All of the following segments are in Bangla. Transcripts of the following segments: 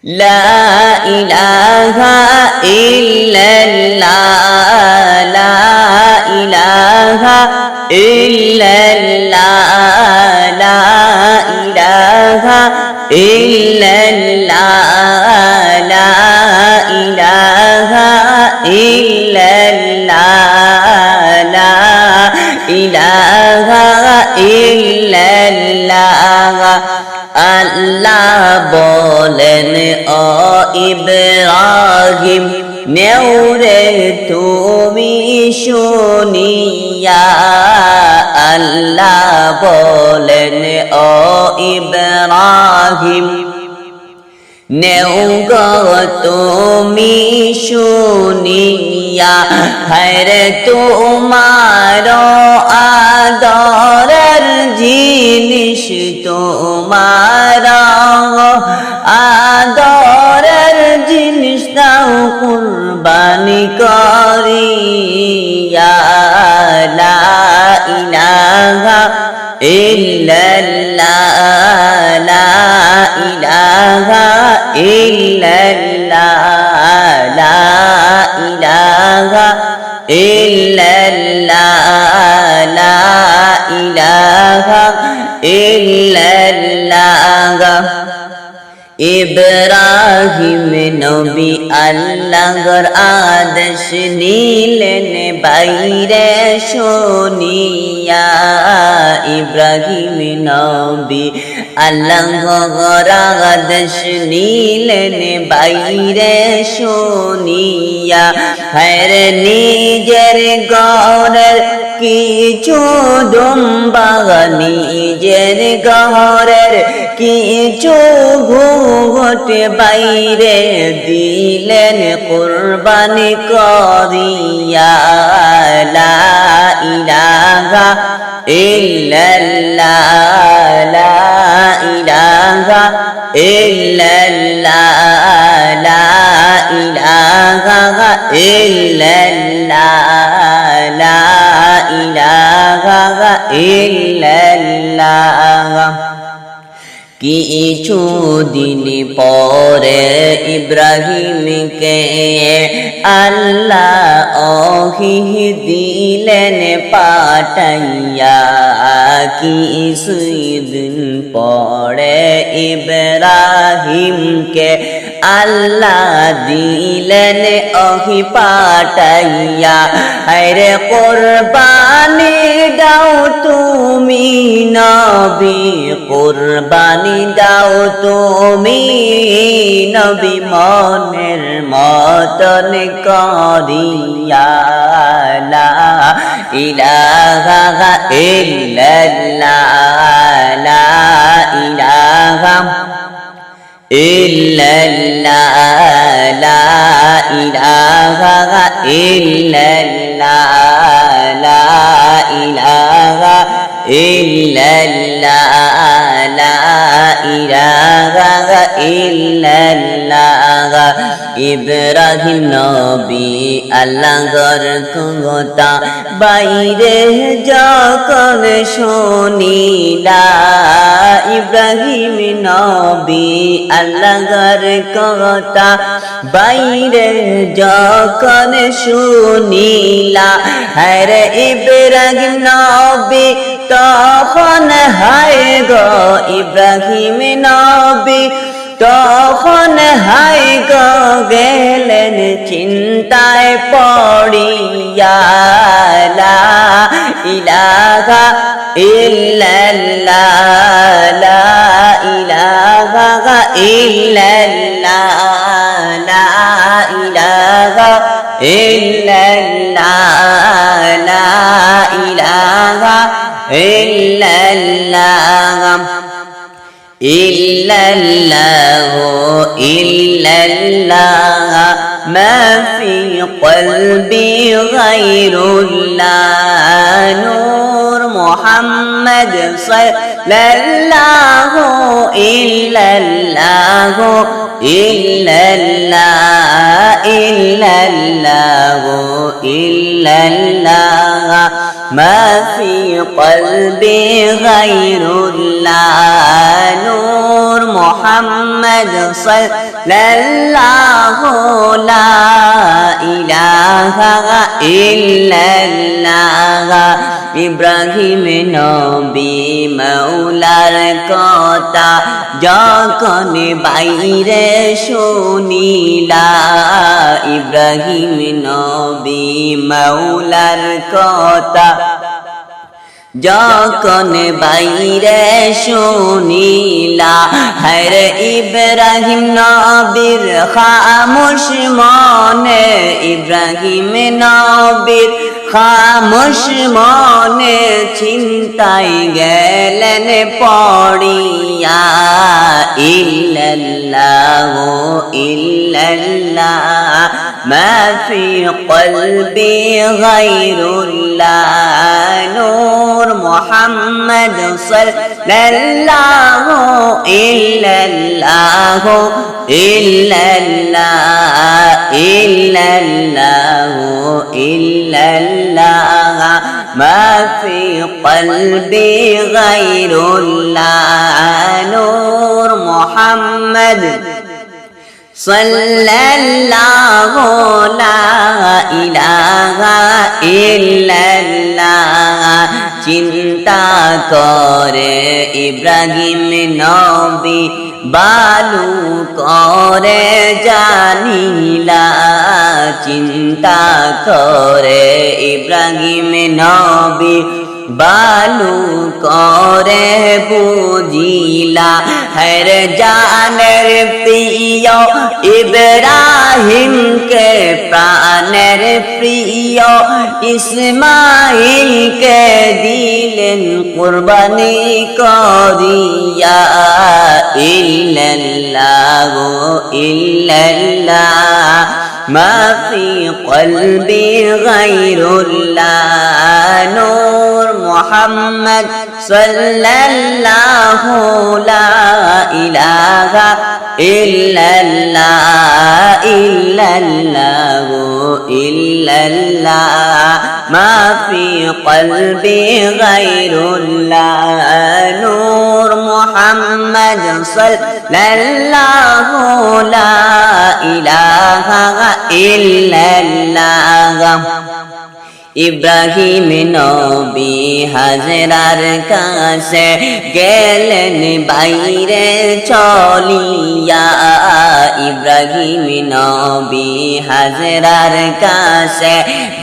লা ইলাহা ইল্লাল্লাহ লা ইলাহা ইল্লাল্লাহ লা ইলাহা ইল্লাল্লাহ লা ইলাহা ইল্লাল্লাহ লা ইলাহা ইল্লাল্লাহ আল্লাহ বলেন ও ইব্রাহিম নেউরে তুমি শুনিয়া আল্লাহ বলেন ও ইব্রাহিম নেউগ তুমি শুনিয়া হরে তোমার আদরের জিনিস তোমার আদরের জিনিস দাও কুরবানি করিয়া লা ইলাহা ইল্লাল্লাহ লা ইলাহা ইল্লাল্লাহ লা ইলাহা ইল্লাল্লাহ লা ইলাহা ইল্লাল্লাহ ইব্রাহিম নবী আল্লাহর আদেশ নিলেন বাইরে শুনিয়া ইব্রাহিম নবী আল্লাহর আদেশ নিলেন বাইরে শুনিয়া হরে নিজের ঘরের কিছু দুম্বা নিজের ঘরের কিছু ঘুঘট বাইরে দিলেন কুরবানি করিয়া লা ইলাহা ইল্লাল্লাহ লা ইলাহা ইল্লাল্লাহ লা ইলাহা ইল্লাল্লাহ লা ইলাহা ইল্লাল্লাহ কিছু দিন পরে ইব্রাহিমকে আল্লাহ ওহী দিলেন পাঠাইয়া কিছুদিন পরে ইব্রাহিমকে আল্লাহ দিলেন ওহী পাঠাইয়া হরে কুরবানি দাও তুমি নবী কুরবানি দাও তুমি নবী মনের মতন করিয়া লা ইলাহা ইল্লাল্লাহ লা ইলাহা ইল্লাল্লাহ লা ইলাহা ইল্লাল্লাহ লা ইলাহা ইল্লাল্লাহ লা ইলাহা ইল্লাল্লাহ ইব্রাহিম নবী আল্লাহর কথা বাইরে যখন শুনিলা ইব্রাহিম নবী আল্লাহর কথা বাইরে যখন শুনিলা হরে ইব্রাহিম নবী তখন হায় গো ইব্রাহিম নবী তখন হায় গো গেলেন চিন্তায় পড়িয়া লা ইলাহা ইল্লাল্লাহ লা ইলাহা ইল্লাল্লাহ লা ইলাহা ইল্লাল্লাহ লা ইলাহা ইল্লাল্লাহ ইল্লাল্লাহ ইল্লাল্লাহ মা ফি কলবি গায়রুল্লাহ নূর মুহাম্মদ সাল্লাল্লাহু ইল্লাল্লাহ ইল্লাল্লাহ ইল্লাল্লাহ ইল্লাল্লাহ মা ফি কলবি গায়রুল্লাহ নূর মোহাম্মদ সাল্লাল্লাহু লা ইলাহা ইল্লাল্লাহ ইব্রাহিম নবী মৌলার কথা যখন বাইরে শুনিলা ইব্রাহিম নবী মৌলার কথা যখন বাইরে শুনিলা হরে ইব্রাহিম নবীর খামোশ মনে ইব্রাহিম নবীর খামোশ মনে চিন্তায় গেলেন পড়িয়া ইল্লাল্লাহু ইল্লাল্লাহ মা ফি কলবি গায়রুল্লাহ নূর মুহাম্মদ সাল্লাল্লাহু ইল্লাল্লাহু ইল্লাল্লাহ ইল্লাল্লাহু ইল্লাল্লাহ মা ফি কলবি গায়রুল্লাহ নূর মুহাম্মদ সাল্লাল্লাহু লা ইলাহা ইল্লাল্লাহ চিন্তা করে ইব্রাহিম নবী বালু করে জানিলা চিন্তা করে ইব্রাহিম নবী বালু করে বুঝিলা হর জানের প্রিয় ইব্রাহিম কে প্রাণের প্রিয় ইসমাইল কে দিলেন কুরবানি করিয়া ইল্লাল্লাহু ইল্লাল্লাহ মা ফি কলবি গায়রুল্লাহ নূর মুহাম্মদ সাল্লাল্লাহু লা ইলাহা ইল্লাল্লাহ ইল্লাল্লাহু ইল্লাল্লাহ মা ফি কলবি গায়রুল্লাহ নূর মুহাম্মদ সাল্লাল্লাহু লা ইলাহা ইল্লাল্লাহ ইব্রাহিম নবী হাজরার কাছে গেলেন বাইরে চলিয়া ইব্রাহিম নবী হাজরার কাছে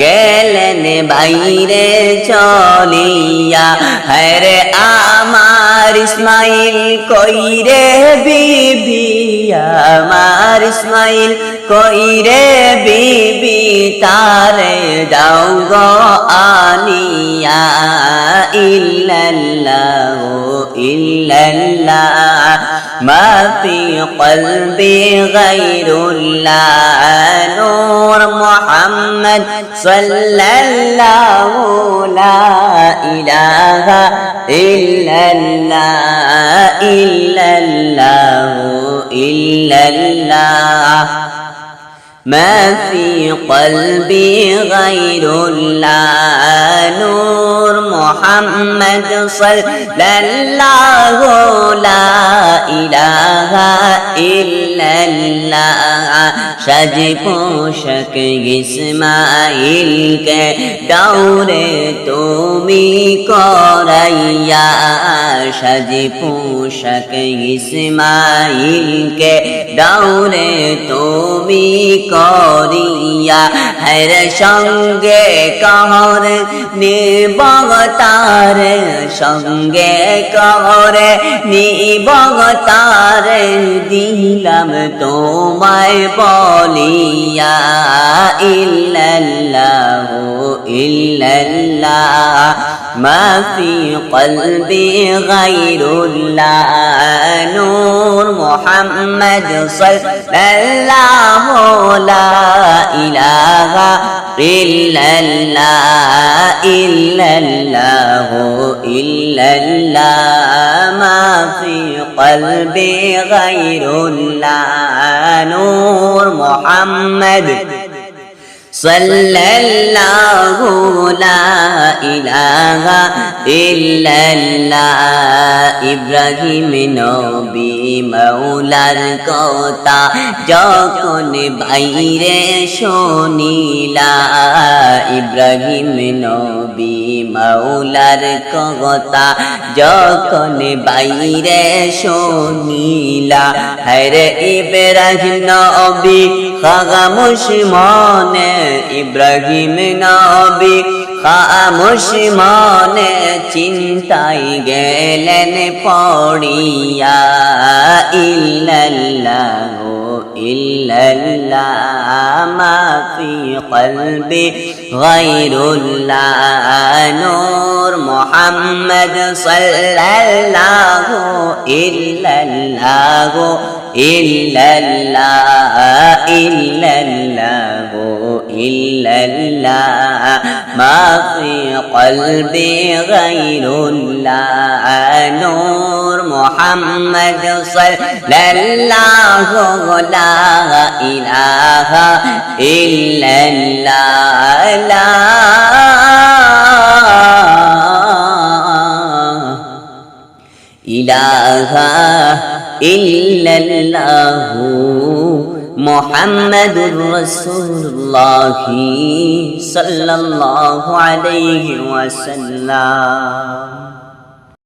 গেলেন বাইরে চলিয়া হরে আমার ইসমাইল কইরে বিবি আমার ইসমাইল কইরে বিবি তারে দাও গো আনিয়া ইল্লাল্লাহু ইল্লাল্লাহ মা ফি কলবি গায়রুল্লাহ নূর মুহাম্মদ সাল্লাল্লাহু লা ইলাহা ইল্লাল্লাহ ইল্লাল্লাহু ইল্লাল্লাহ ما في قلبي غير الله نور محمد صلى الله لا إله إلا الله সাজ পোশাক ইসমাইল কে দৌরে তুমি করাইয়া সাজ পোশাক ইসমাইল কে দৌরে তুমি করিয়া হর সঙ্গে कहर निबगतार संगे कहर निबगतार दिलाम तोमाय बलिया इल्लल्लाहु इल्लल्लाह मा फी क़ल्बी गैरुल्लाह नूर मुहम्मद सल्लल्लाहु ला इलाहा इल्लल्लाह इल्लल्लाहु इल्लल्लाह मा फी क़ल्बी गैरुल्लाह नूर मुहम्मद सल्लल्लाहु ला इलाहा इल्लल्लाह इब्राहिम नबी মৌলার কথা যখন বাইরে শুনিলা ইব্রাহিম নবী মৌলার কথা যখন বাইরে শুনিলা হরে ইব্রাহিম নবী খামোশ মনে ইব্রাহিম নবী খামোশ মনে চিন্তায় গেলেন পড়িয়া ইল্লাল্লাহু ইল্লাল্লাহ মা ফি কলবি গায়রুল্লাহ নূর মুহাম্মদ সাল্লাল্লাহু ইল্লাল্লাহু ইল্লাল্লাহ ইল্লাল্লাহু ইল্লাল্লাহ মা ফি কলবি গায়রুল্লাহ নূর মুহাম্মদ সাল্লাল্লাহু লা ইলাহা ইল্লাল্লাহ লা ইলাহা ইল্লাল্লাহু মুহাম্মাদুর রাসূলুল্লাহ সাল্লাল্লাহু আলাইহি ওয়াসাল্লাম।